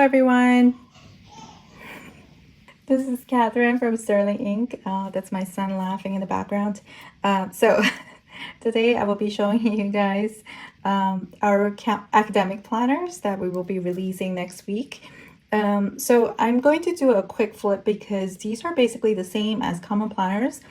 everyone. This is Catherine from Sterling Ink. That's my son laughing in the background. So today I will be showing you guys our academic planners that we will be releasing next week. So I'm going to do a quick flip because these are basically the same as common planners,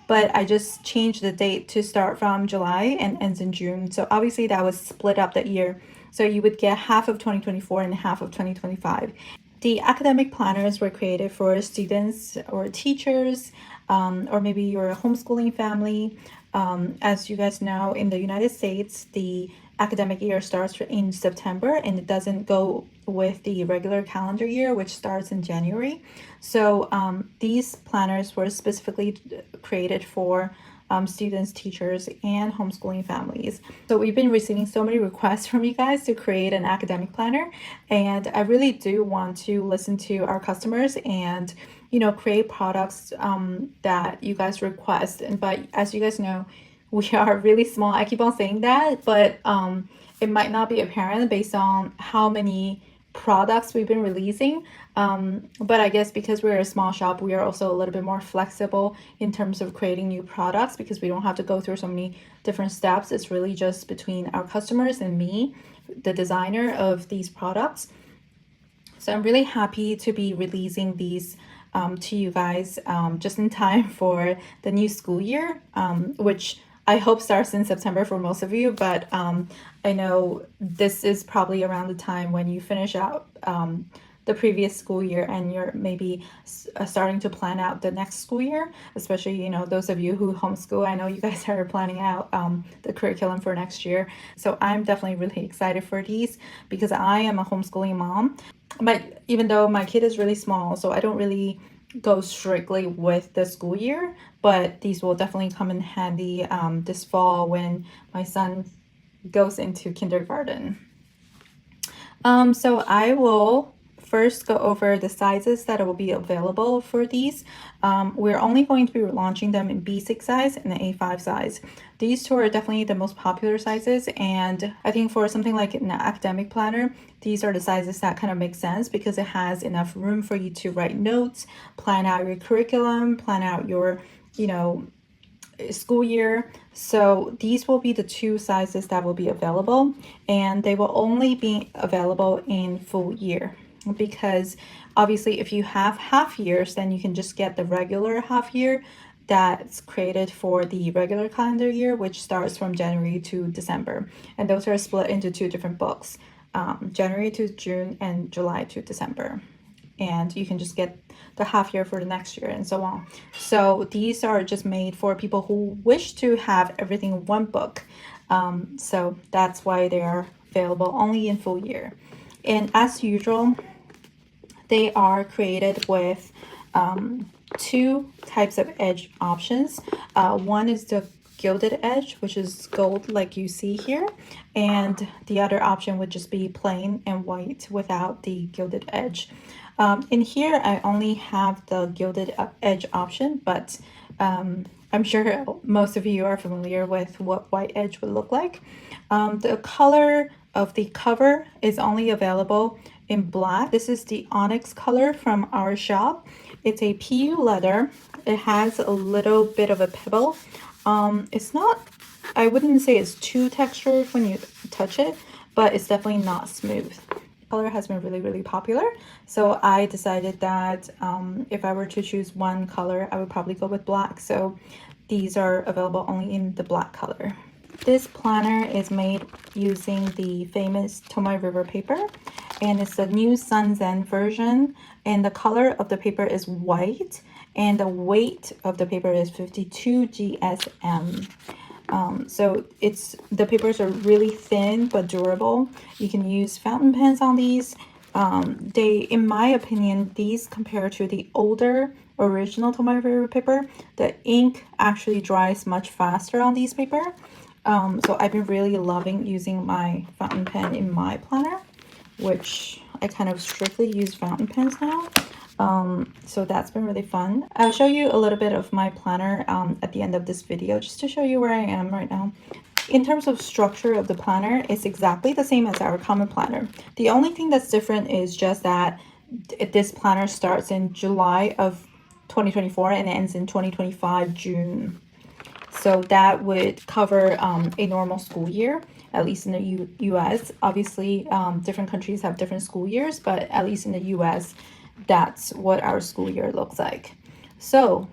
but I just changed the date to start from July and ends in June. So obviously that was split up that year. So you would get half of 2024 and half of 2025. The academic planners were created for students or teachers, or maybe you're a homeschooling family. As you guys know, in the United States, the academic year starts in September and it doesn't go with the regular calendar year, which starts in January. So these planners were specifically created for students, teachers, and homeschooling families. So we've been receiving so many requests from you guys to create an academic planner, and I really do want to listen to our customers and create products that you guys request. But as you guys know, we are really small. I keep on saying that, but it might not be apparent based on how many products we've been releasing, but I guess because we're a small shop, we are also a little bit more flexible in terms of creating new products because we don't have to go through so many different steps. It's really just between our customers and me, the designer of these products. So I'm really happy to be releasing these to you guys just in time for the new school year, which I hope starts in September for most of you, but I know this is probably around the time when you finish out the previous school year and you're maybe starting to plan out the next school year, especially, those of you who homeschool. I know you guys are planning out the curriculum for next year. So I'm definitely really excited for these because I am a homeschooling mom. But even though my kid is really small, so I don't really go strictly with the school year, but these will definitely come in handy this fall when my son goes into kindergarten. So I will first go over the sizes that will be available for these. We're only going to be launching them in B6 size and the A5 size. These two are definitely the most popular sizes, and I think for something like an academic planner, these are the sizes that kind of make sense because it has enough room for you to write notes, plan out your curriculum, plan out your, school year. So these will be the two sizes that will be available, and they will only be available in full year because obviously if you have half years, then you can just get the regular half year that's created for the regular calendar year, which starts from January to December, and those are split into two different books, January to June and July to December, and you can just get the half year for the next year and so on. So these are just made for people who wish to have everything in one book, so that's why they are available only in full year. And as usual, they are created with two types of edge options. One is the gilded edge, which is gold like you see here, and the other option would just be plain and white without the gilded edge. In here I only have the gilded edge option, but I'm sure most of you are familiar with what white edge would look like. The color of the cover is only available in black. This is the Onyx color from our shop. It's a PU leather. It has a little bit of a pebble. It's not, I wouldn't say it's too textured when you touch it, but it's definitely not smooth. Color has been really popular, so I decided that if I were to choose one color, I would probably go with black. So these are available only in the black color. This planner is made using the famous Tomoe River paper, and it's the new Sanzen version, and the color of the paper is white, and the weight of the paper is 52 GSM. So the papers are really thin but durable. You can use fountain pens on these. In my opinion, these compared to the older original Tomoe River paper, the ink actually dries much faster on these paper. So I've been really loving using my fountain pen in my planner, which I kind of strictly use fountain pens now. So that's been really fun. I'll show you a little bit of my planner at the end of this video just to show you where I am right now. in terms of structure of the planner, it's exactly the same as our common planner. The only thing that's different is just that this planner starts in July of 2024 and ends in 2025 June. So that would cover a normal school year, at least in the US. Obviously, different countries have different school years, but at least in the US, that's what our school year looks like. So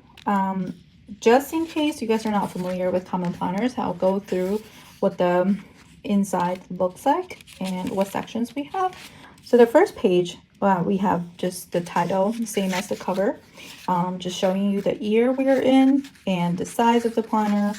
just in case you guys are not familiar with common planners, I'll go through what the inside looks like and what sections we have. So the first page, we have just the title, same as the cover, just showing you the year we're in and the size of the planner.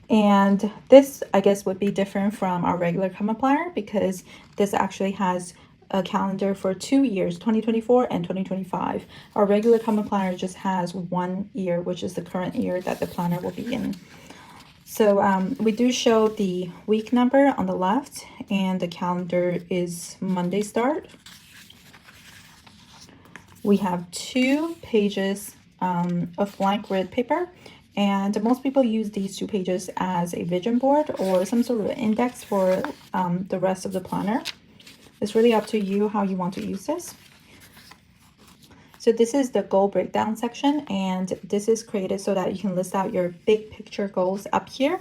And this, I guess, would be different from our regular common planner because this actually has a calendar for 2 years, 2024 and 2025. Our regular common planner just has 1 year, which is the current year that the planner will be in. So we do show the week number on the left, and the calendar is Monday start. We have 2 pages of blank grid paper, and most people use these 2 pages as a vision board or some sort of index for the rest of the planner. It's really up to you how you want to use this. So this is the goal breakdown section, and this is created so that you can list out your big picture goals up here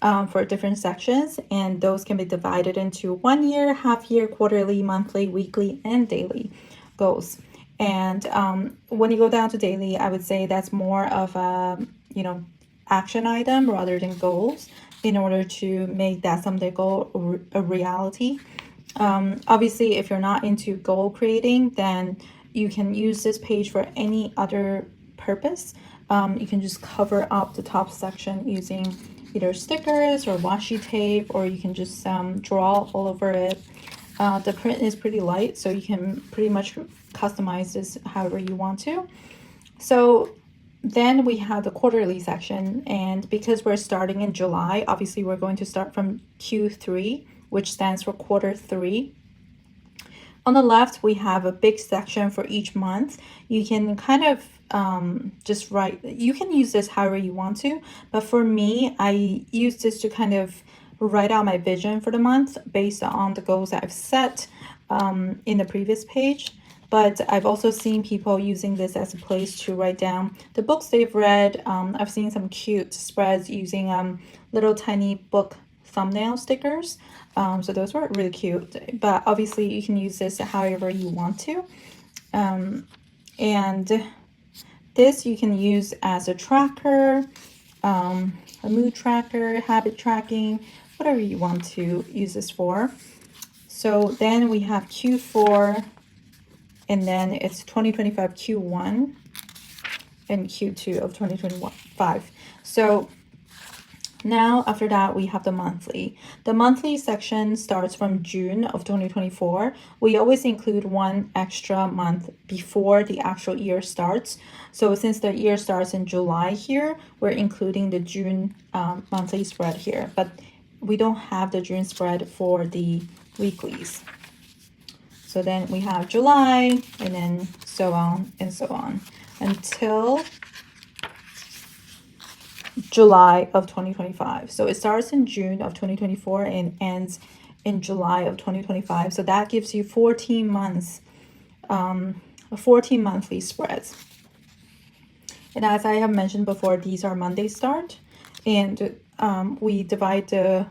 for different sections, and those can be divided into 1 year, half year, quarterly, monthly, weekly, and daily goals. And when you go down to daily, I would say that's more of a, action item rather than goals in order to make that someday goal a reality. Obviously, if you're not into goal creating, then you can use this page for any other purpose. You can just cover up the top section using either stickers or washi tape, or you can just draw all over it. The print is pretty light, so you can pretty much customize this however you want to. So then we have the quarterly section, and because we're starting in July, obviously we're going to start from Q3, which stands for quarter 3. On the left, we have a big section for each month. You can kind of just write, you can use this however you want to, but for me, I use this to kind of write out my vision for the month based on the goals that I've set in the previous page. But I've also seen people using this as a place to write down the books they've read. I've seen some cute spreads using little tiny book thumbnail stickers. So those were really cute. But obviously you can use this however you want to. And this you can use as a tracker, a mood tracker, habit tracking, whatever you want to use this for. So then we have Q4, and then it's 2025 Q1 and Q2 of 2025. So now after that, we have the monthly. The monthly section starts from June of 2024. We always include 1 extra month before the actual year starts. So since the year starts in July here, we're including the June monthly spread here, but we don't have the June spread for the weeklies. So then we have July, and then so on and so on until July of 2025. So it starts in June of 2024 and ends in July of 2025. So that gives you 14 months, 14 monthly spreads. And as I have mentioned before, these are Monday start, and we divide the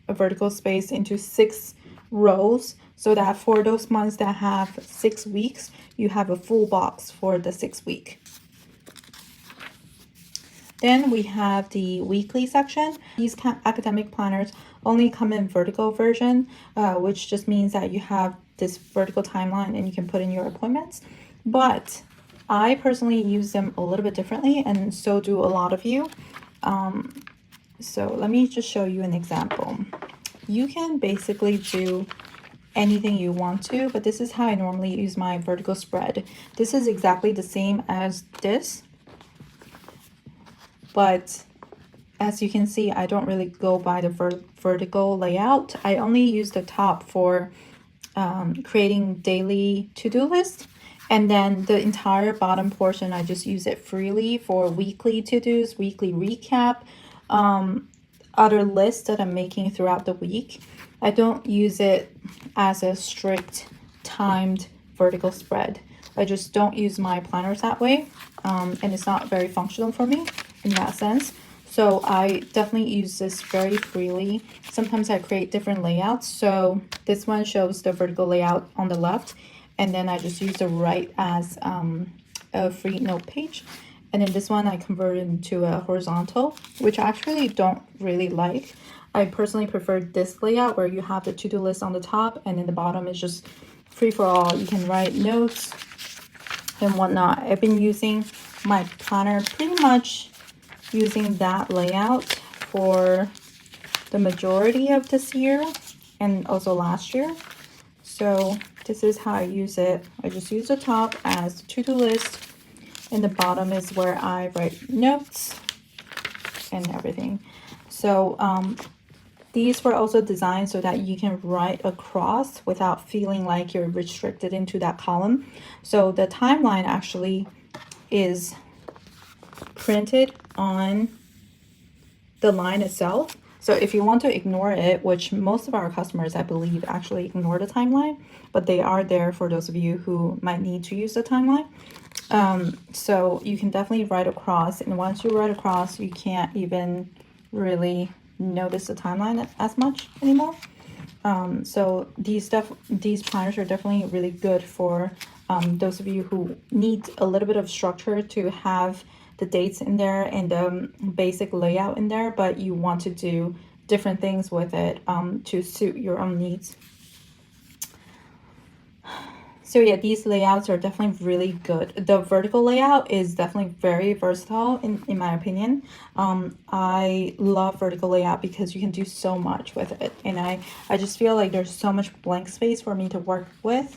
vertical space into 6 rows, so that for those months that have 6 weeks, you have a full box for the 6 week. Then we have the weekly section. These academic planners only come in vertical version, which just means that you have this vertical timeline and you can put in your appointments. But I personally use them a little bit differently, and so do a lot of you. So let me just show you an example. You can basically do anything you want to, but this is how I normally use my vertical spread. This is exactly the same as this, but as you can see, I don't really go by the vertical layout. I only use the top for creating daily to-do list, and then the entire bottom portion, I just use it freely for weekly to-dos, weekly recap. other lists that I'm making throughout the week. I don't use it as a strict timed vertical spread. I just don't use my planners that way, and it's not very functional for me in that sense. So I definitely use this very freely. Sometimes I create different layouts. So this one shows the vertical layout on the left, and then I just use the right as a free note page. And then this one I converted into a horizontal, which I actually don't really like. I personally prefer this layout where you have the to-do list on the top and then the bottom is just free for all. You can write notes and whatnot. I've been using my planner pretty much using that layout for the majority of this year and also last year. So this is how I use it. I just use the top as the to-do list, and the bottom is where I write notes and everything. So these were also designed so that you can write across without feeling like you're restricted into that column. So the timeline actually is printed on the line itself. So if you want to ignore it, which most of our customers, I believe, actually ignore the timeline, but they are there for those of you who might need to use the timeline. So you can definitely write across, and once you write across, you can't even really notice the timeline as much anymore. So these planners are definitely really good for those of you who need a little bit of structure to have the dates in there and the basic layout in there, but you want to do different things with it to suit your own needs. So yeah, these layouts are definitely really good. The vertical layout is definitely very versatile in my opinion. I love vertical layout because you can do so much with it. And I just feel like there's so much blank space for me to work with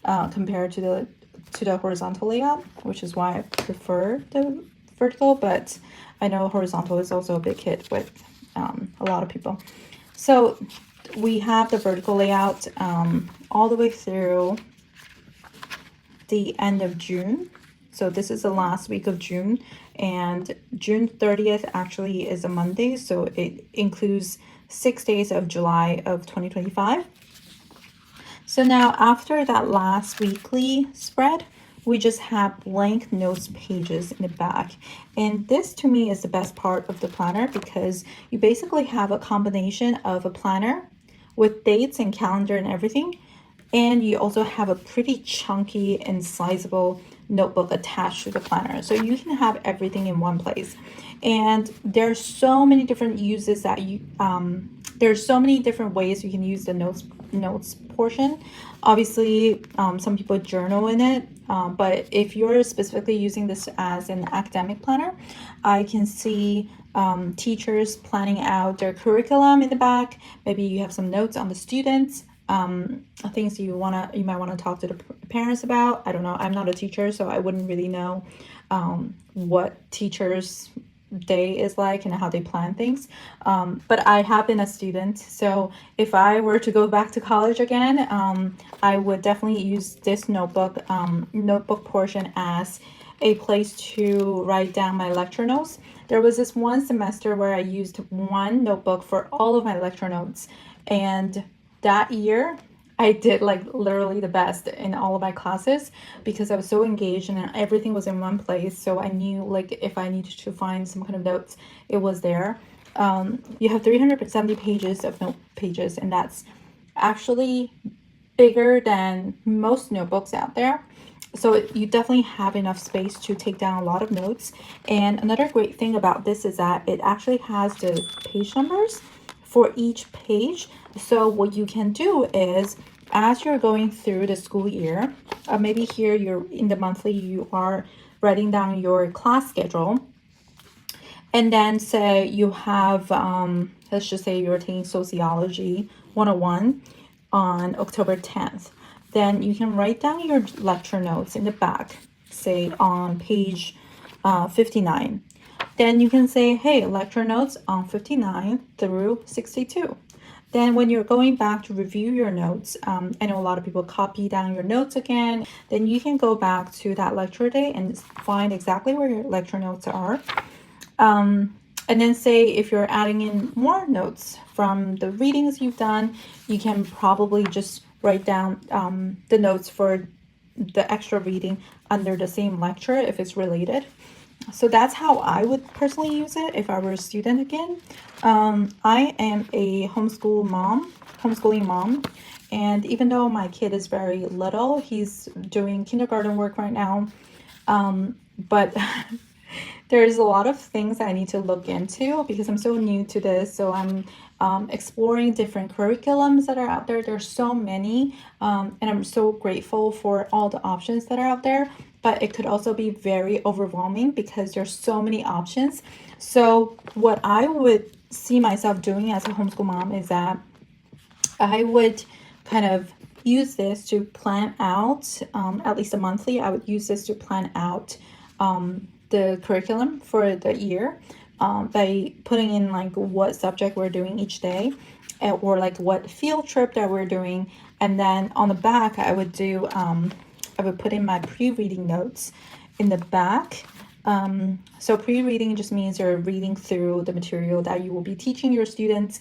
compared to the horizontal layout, which is why I prefer the vertical, but I know horizontal is also a big hit with a lot of people. So we have the vertical layout all the way through the end of June. So this is the last week of June, and June 30th actually is a Monday, so it includes 6 days of July of 2025. So now after that last weekly spread, we just have blank notes pages in the back, and this to me is the best part of the planner because you basically have a combination of a planner with dates and calendar and everything. And you also have a pretty chunky and sizable notebook attached to the planner. So you can have everything in one place. And there's so many different uses that there's so many different ways you can use the notes portion. Obviously, some people journal in it, but if you're specifically using this as an academic planner, I can see teachers planning out their curriculum in the back. Maybe you have some notes on the students. Things you might want to talk to the parents about. I don't know. I'm not a teacher, so I wouldn't really know what teachers' day is like and how they plan things. But I have been a student, so if I were to go back to college again, I would definitely use this notebook portion as a place to write down my lecture notes. There was this one semester where I used one notebook for all of my lecture notes, and that year I did like literally the best in all of my classes because I was so engaged and everything was in one place. So I knew like if I needed to find some kind of notes, it was there. You have 370 pages of note pages, and that's actually bigger than most notebooks out there. So you definitely have enough space to take down a lot of notes. And another great thing about this is that it actually has the page numbers for each page. So what you can do is, as you're going through the school year, maybe here you're in the monthly, you are writing down your class schedule, and then say you have, let's just say you're taking Sociology 101 on October 10th. Then you can write down your lecture notes in the back, say on page 59. Then you can say, hey, lecture notes on 59 through 62. Then when you're going back to review your notes, I know a lot of people copy down your notes again. Then you can go back to that lecture day and find exactly where your lecture notes are. And then say if you're adding in more notes from the readings you've done, you can probably just write down the notes for the extra reading under the same lecture if it's related. So that's how I would personally use it if I were a student again. I am a homeschooling mom, and even though my kid is very little, he's doing kindergarten work right now, but there's a lot of things I need to look into because I'm so new to this. So I'm exploring different curriculums that are out there. There's so many, and I'm so grateful for all the options that are out there. But it could also be very overwhelming because there's so many options. So what I would see myself doing as a homeschool mom is that I would kind of use this to plan out, at least a monthly, I would use this to plan out the curriculum for the year by putting in like what subject we're doing each day, or like what field trip that we're doing. And then on the back, I would do, I would put in my pre-reading notes in the back. So pre-reading just means you're reading through the material that you will be teaching your students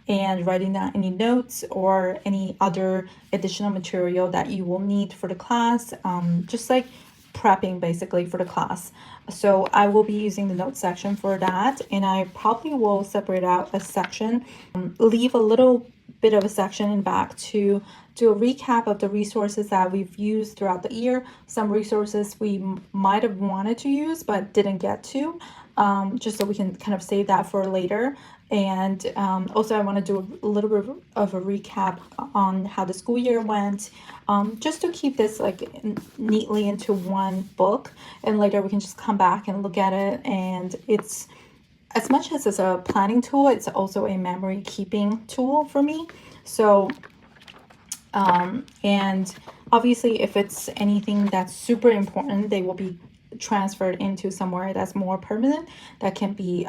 and writing down any notes or any other additional material that you will need for the class, just like prepping basically for the class. So I will be using the notes section for that, and I probably will separate out a section, leave a little bit of a section in back to do a recap of the resources that we've used throughout the year. Some resources we might have wanted to use but didn't get to, just so we can kind of save that for later. And also I want to do a little bit of a recap on how the school year went, just to keep this like neatly into one book, and later we can just come back and look at it. And it's, as much as it's a planning tool, it's also a memory keeping tool for me. So and obviously if it's anything that's super important, they will be transferred into somewhere that's more permanent, that can be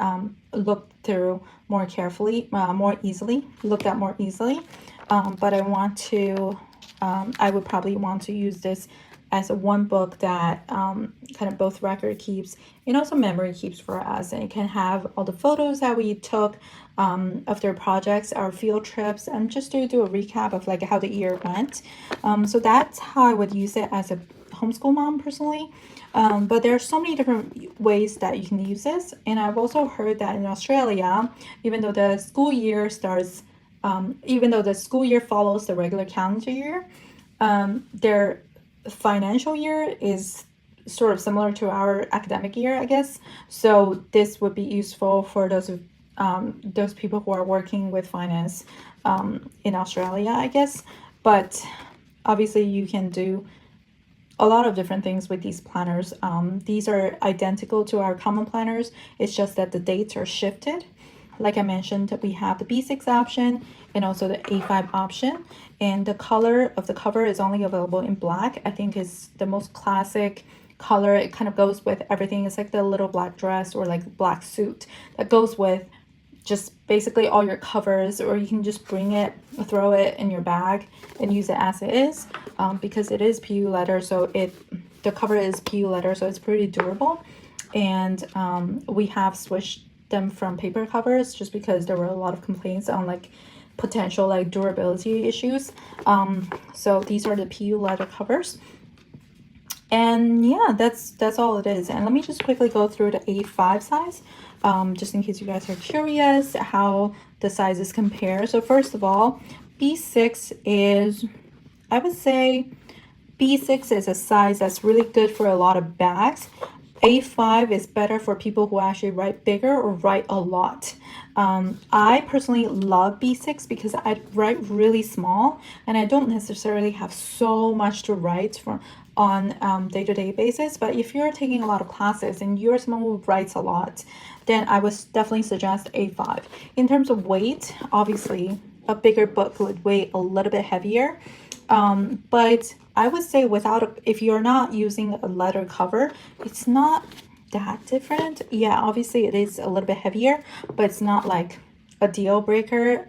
looked through more carefully, looked at more easily. But I want to, I would probably want to use this as a one book that kind of both record keeps and also memory keeps for us. And it can have all the photos that we took of their projects, our field trips, and just to do a recap of like how the year went. So that's how I would use it as a homeschool mom personally. But there are so many different ways that you can use this. And I've also heard that in Australia, even though the school year starts, even though the school year follows the regular calendar year, their financial year is sort of similar to our academic year, I guess. So this would be useful for those people who are working with finance in Australia, I guess. But obviously you can do a lot of different things with these planners. These are identical to our common planners. It's just that the dates are shifted. Like I mentioned, we have the B6 option and also the A5 option. And the color of the cover is only available in black. I think is the most classic color. It kind of goes with everything. It's like the little black dress or like black suit that goes with just basically all your covers, or you can just bring it, throw it in your bag and use it as it is, because it is PU leather. So the cover is PU leather, so it's pretty durable. And we have switched them from paper covers just because there were a lot of complaints on like potential like durability issues. So these are the PU leather covers. And yeah, that's all it is. And let me just quickly go through the A5 size, just in case you guys are curious how the sizes compare. So first of all, B6 is, I would say B6 is a size that's really good for a lot of bags. A5 is better for people who actually write bigger or write a lot. I personally love B6 because I write really small and I don't necessarily have so much to write on day-to-day basis. But if you're taking a lot of classes and you're someone who writes a lot, then I would definitely suggest A5. In terms of weight, obviously a bigger book would weigh a little bit heavier. But I would say if you're not using a leather cover, it's not that different. Yeah, obviously it is a little bit heavier, but it's not like a deal breaker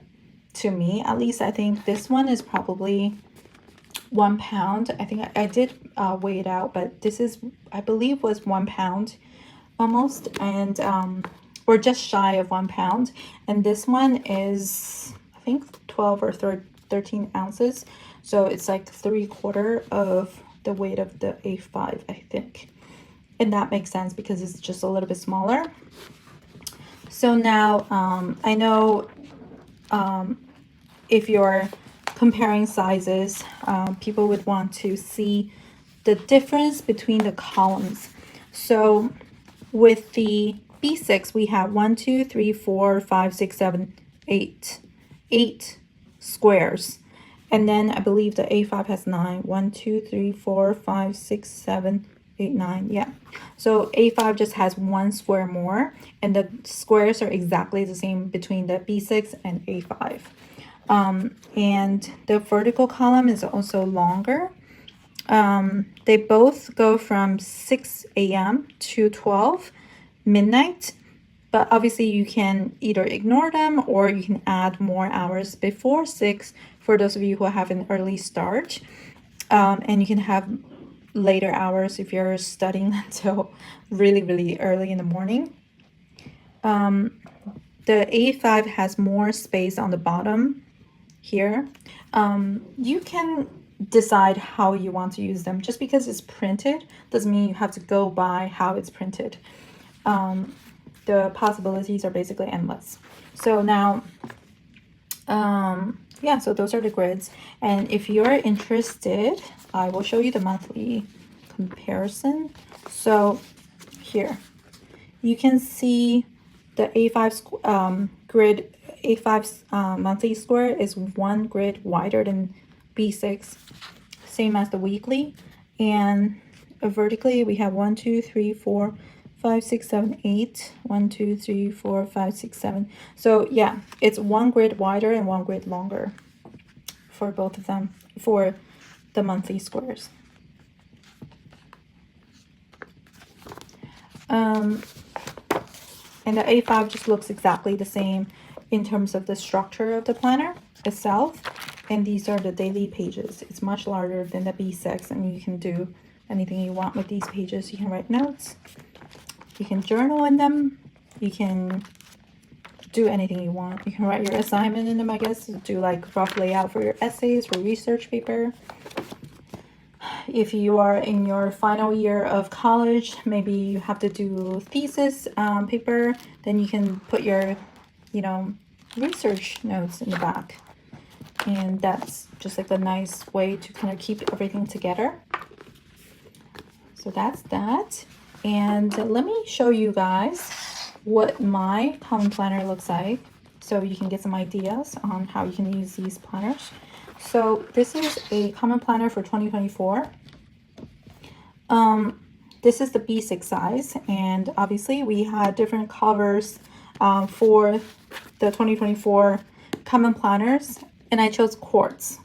to me. At least I think this one is probably 1 pound. I think I did weigh it out, but this is, I believe, was 1 pound almost. And or just shy of 1 pound. And this one is, I think, 12 or 13 ounces. So it's like 3/4 of the weight of the A5, I think. And that makes sense because it's just a little bit smaller. So now I know if you're comparing sizes, people would want to see the difference between the columns. So with the B6, we have 1, 2, 3, 4, 5, 6, 7, 8 squares. And then I believe the A5 has 9. 1, 2, 3, 4, 5, 6, 7, 8, 9. Yeah. So A5 just has 1 square more, and the squares are exactly the same between the B6 and A5. And the vertical column is also longer. They both go from 6 a.m. to 12 midnight, but obviously you can either ignore them or you can add more hours before 6 for those of you who have an early start. And you can have later hours if you're studying until really early in the morning. The A5 has more space on the bottom here. You can decide how you want to use them. Just because it's printed doesn't mean you have to go by how it's printed. The possibilities are basically endless. So now, yeah, so those are the grids. And if you're interested, I will show you the monthly comparison. So here, you can see the A5 grid. A5's monthly square is 1 grid wider than B6, same as the weekly. And vertically, we have 1, 2, 3, 4, 5, 6, 7, 8. 1, 2, 3, 4, 5, 6, 7. So yeah, it's 1 grid wider and 1 grid longer for both of them for the monthly squares. And the A5 just looks exactly the same in terms of the structure of the planner itself. And these are the daily pages. It's much larger than the B6, and you can do anything you want with these pages. You can write notes, you can journal in them, you can do anything you want. You can write your assignment in them, I guess, do like rough layout for your essays, for research paper. If you are in your final year of college, maybe you have to do thesis paper, then you can put your, research notes in the back. And that's just like a nice way to kind of keep everything together. So that's that. And let me show you guys what my common planner looks like, so you can get some ideas on how you can use these planners. So this is a common planner for 2024. This is the B6 size, and obviously we had different covers for the 2024 common planners, and I chose quartz,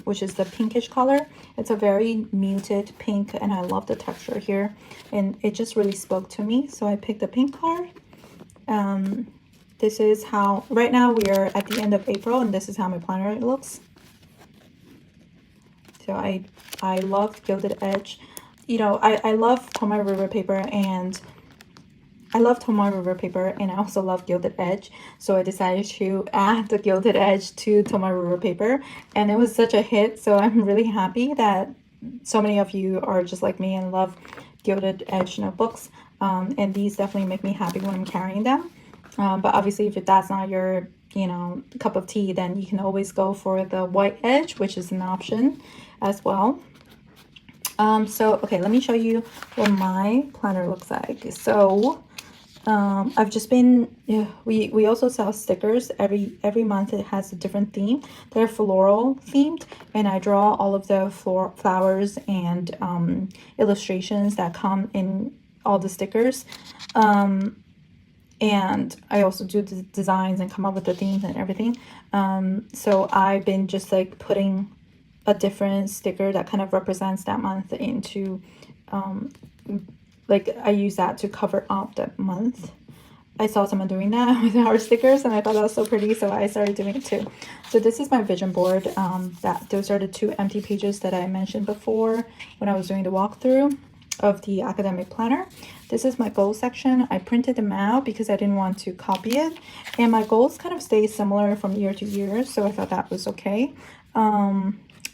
which is the pinkish color. It's a very muted pink, and I love the texture here, and it just really spoke to me, so I picked the pink color. This is how, right now we are at the end of April, and this is how my planner looks. So I love Gilded Edge. I love Tomoe River paper, and I also love Gilded Edge. So I decided to add the Gilded Edge to Tomoe River paper, and it was such a hit. So I'm really happy that so many of you are just like me and love Gilded Edge notebooks. And these definitely make me happy when I'm carrying them. But obviously, if that's not your cup of tea, then you can always go for the white edge, which is an option as well. So okay, let me show you what my planner looks like. So I've just been, we also sell stickers every month. It has a different theme. They're floral themed, and I draw all of the flowers and illustrations that come in all the stickers. And I also do the designs and come up with the themes and everything. So I've been just like putting a different sticker that kind of represents that month into, like I use that to cover up the month. I saw someone doing that with our stickers, and I thought that was so pretty, so I started doing it too. So this is my vision board. Those are the 2 empty pages that I mentioned before when I was doing the walkthrough of the academic planner. This is my goal section. I printed them out because I didn't want to copy it, and my goals kind of stay similar from year to year, so I thought that was okay.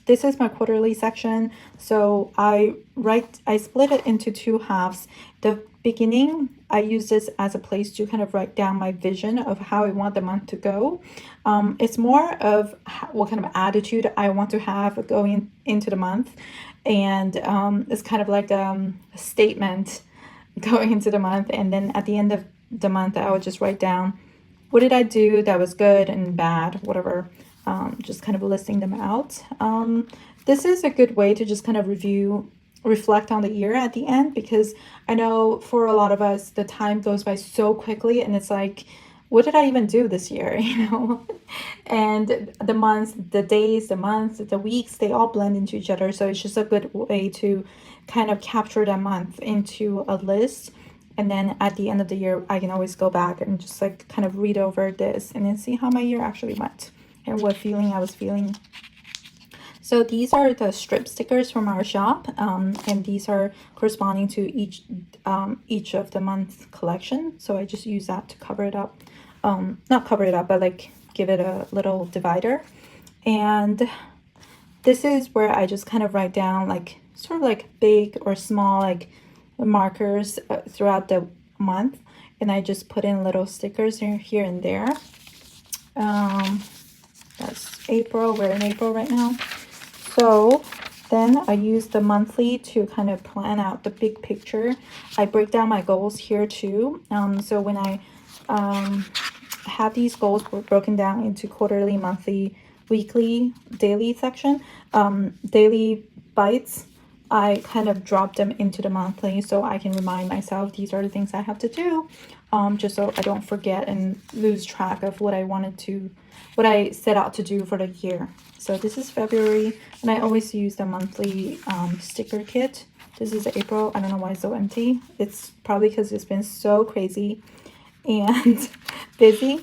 This is my quarterly section. So I split it into two halves. The beginning, I use this as a place to kind of write down my vision of how I want the month to go. It's more of what kind of attitude I want to have going into the month, and it's kind of like a statement going into the month. And then at the end of the month, I would just write down, what did I do that was good and bad, whatever. Just kind of listing them out. This is a good way to just kind of reflect on the year at the end, because I know for a lot of us, the time goes by so quickly, and it's like, what did I even do this year, you know? And the months, the days, the months, the weeks, they all blend into each other. So it's just a good way to kind of capture that month into a list. And then at the end of the year, I can always go back and just like kind of read over this and then see how my year actually went and what feeling I was feeling. So these are the strip stickers from our shop, and these are corresponding to each of the month's collection. So I just use that to cover it up. Not cover it up, but like give it a little divider. And this is where I just kind of write down like sort of like big or small like markers throughout the month, and I just put in little stickers here and there. That's April. We're in April right now. So then I use the monthly to kind of plan out the big picture. I break down my goals here too. So when I have these goals broken down into quarterly, monthly, weekly, daily section, daily bites, I kind of drop them into the monthly so I can remind myself these are the things I have to do, just so I don't forget and lose track of what I set out to do for the year. So this is February, and I always use the monthly sticker kit. This is April. I don't know why it's so empty. It's probably because it's been so crazy and busy.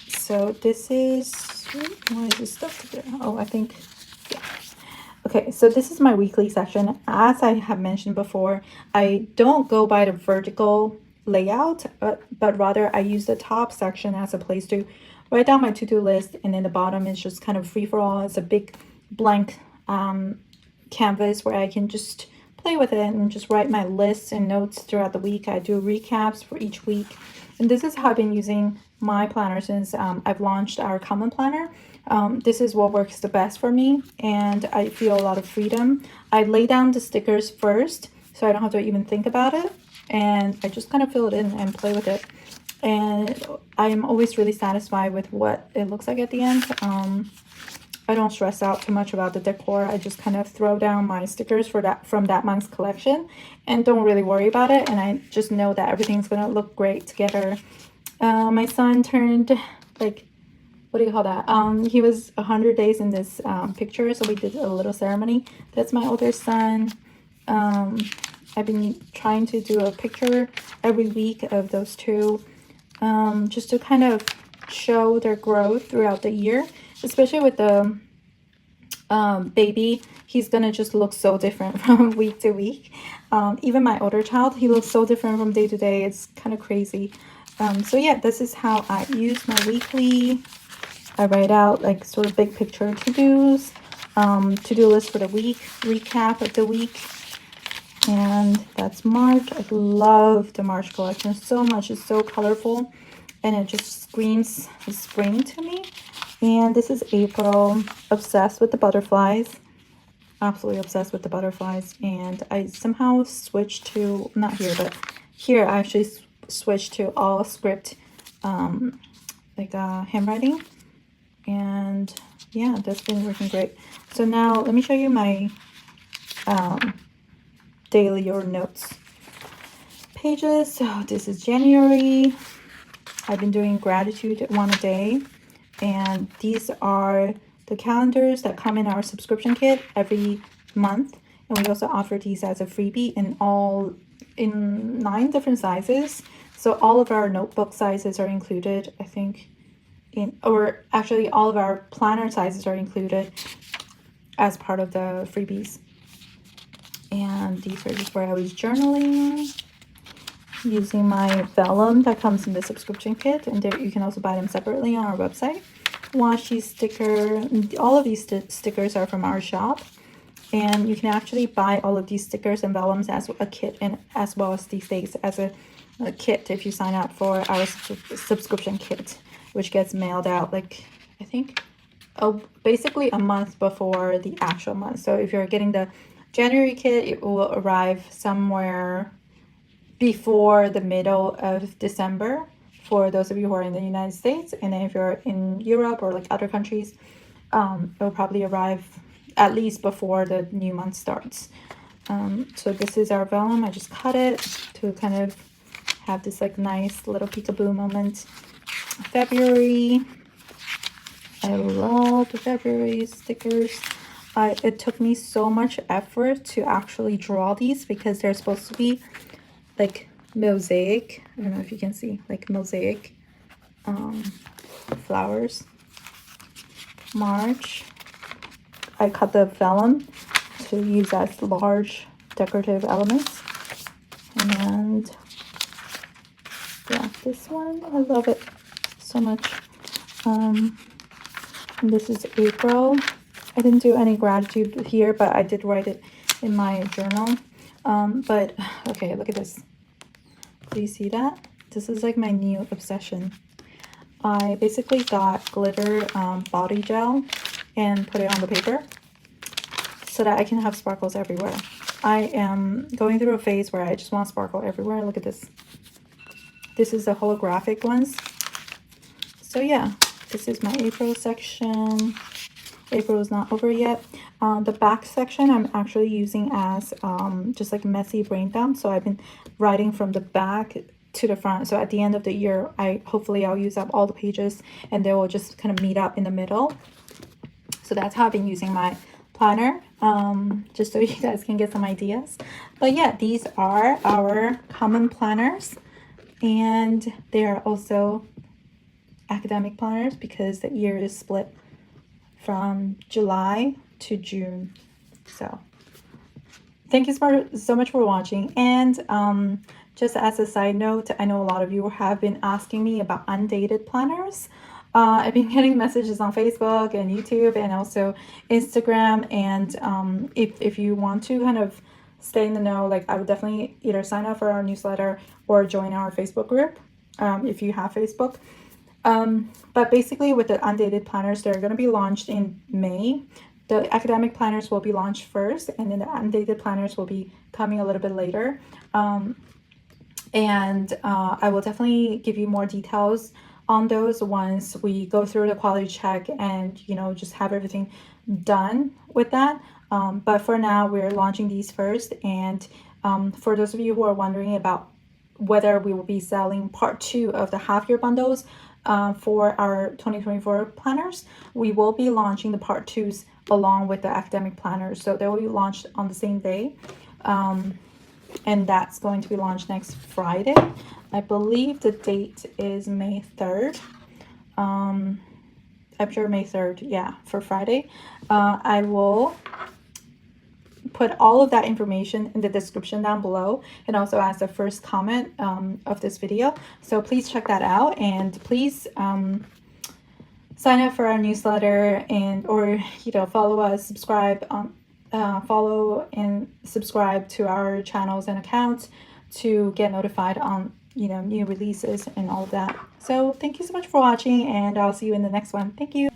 So this is, why is this stuff together? Oh, I think, yeah. Okay, so this is my weekly section. As I have mentioned before, I don't go by the vertical layout, but rather I use the top section as a place to write down my to-do list, and then the bottom is just kind of free-for-all. It's a big blank canvas where I can just play with it and just write my lists and notes throughout the week. I do recaps for each week, and this is how I've been using my planner since I've launched our common planner. This is what works the best for me, and I feel a lot of freedom. I lay down the stickers first so I don't have to even think about it, and I just kind of fill it in and play with it. And I am always really satisfied with what it looks like at the end. I don't stress out too much about the decor. I just kind of throw down my stickers from that month's collection and don't really worry about it. And I just know that everything's gonna look great together. My son turned, like, what do you call that? He was 100 days in this picture, so we did a little ceremony. That's my older son. I've been trying to do a picture every week of those two, just to kind of show their growth throughout the year, especially with the baby. He's gonna just look so different from week to week. Even my older child, he looks so different from day to day. It's kind of crazy. So yeah, this is how I use my weekly. I write out like sort of big picture to-dos, to-do list for the week, recap of the week. And that's March. I love the March collection so much. It's so colorful and it just screams spring to me. And this is April. Obsessed with the butterflies. Absolutely obsessed with the butterflies. And I somehow switched to, not here, but here I actually switched to all script, like handwriting. And yeah, that's been working great. So now let me show you my daily or notes pages. So this is January. I've been doing gratitude one a day, and these are the calendars that come in our subscription kit every month, and we also offer these as a freebie in 9 different sizes. So all of our notebook sizes are included, I think, or actually all of our planner sizes are included as part of the freebies. And these are just where I was journaling using my vellum that comes in the subscription kit, and there you can also buy them separately on our website. Washi sticker, all of these stickers are from our shop, and you can actually buy all of these stickers and vellums as a kit, and as well as these days as a kit if you sign up for our subscription kit, which gets mailed out like I think basically a month before the actual month. So if you're getting the January kit, it will arrive somewhere before the middle of December for those of you who are in the United States, and then if you're in Europe or like other countries, it will probably arrive at least before the new month starts. So this is our vellum. I just cut it to kind of have this like nice little peekaboo moment. February. I love the February stickers. It took me so much effort to actually draw these because they're supposed to be like mosaic. I don't know if you can see, like mosaic flowers. March, I cut the vellum to use as large decorative elements. And yeah, this one, I love it so much. And this is April. I didn't do any gratitude here, but I did write it in my journal. But okay, look at this. Do you see that? This is like my new obsession. I basically got glitter body gel and put it on the paper so that I can have sparkles everywhere. I am going through a phase where I just want sparkle everywhere. Look at this. This is the holographic ones. So yeah, this is my April section. April is not over yet. The back section I'm actually using as just like messy brain dump. So I've been writing from the back to the front. So at the end of the year, hopefully I'll use up all the pages and they will just kind of meet up in the middle. So that's how I've been using my planner, just so you guys can get some ideas. But yeah, these are our common planners, and they are also academic planners because the year is split from July to June. So thank you so much for watching. And just as a side note, I know a lot of you have been asking me about undated planners. I've been getting messages on Facebook and YouTube and also Instagram. And if you want to kind of stay in the know, like I would definitely either sign up for our newsletter or join our Facebook group if you have Facebook. But basically with the undated planners, they're going to be launched in May. The academic planners will be launched first, and then the undated planners will be coming a little bit later. And I will definitely give you more details on those once we go through the quality check and, you know, just have everything done with that. But for now, we're launching these first. And for those of you who are wondering about whether we will be selling part 2 of the half-year bundles for our 2024 planners, we will be launching the part 2s along with the academic planners. So they will be launched on the same day. And that's going to be launched next Friday. I believe the date is May 3rd. I'm sure May 3rd, yeah, for Friday. I will put all of that information in the description down below, and also as the first comment of this video. So please check that out, and please sign up for our newsletter, and or follow us, subscribe, follow and subscribe to our channels and accounts to get notified on new releases and all of that. So thank you so much for watching, and I'll see you in the next one. Thank you.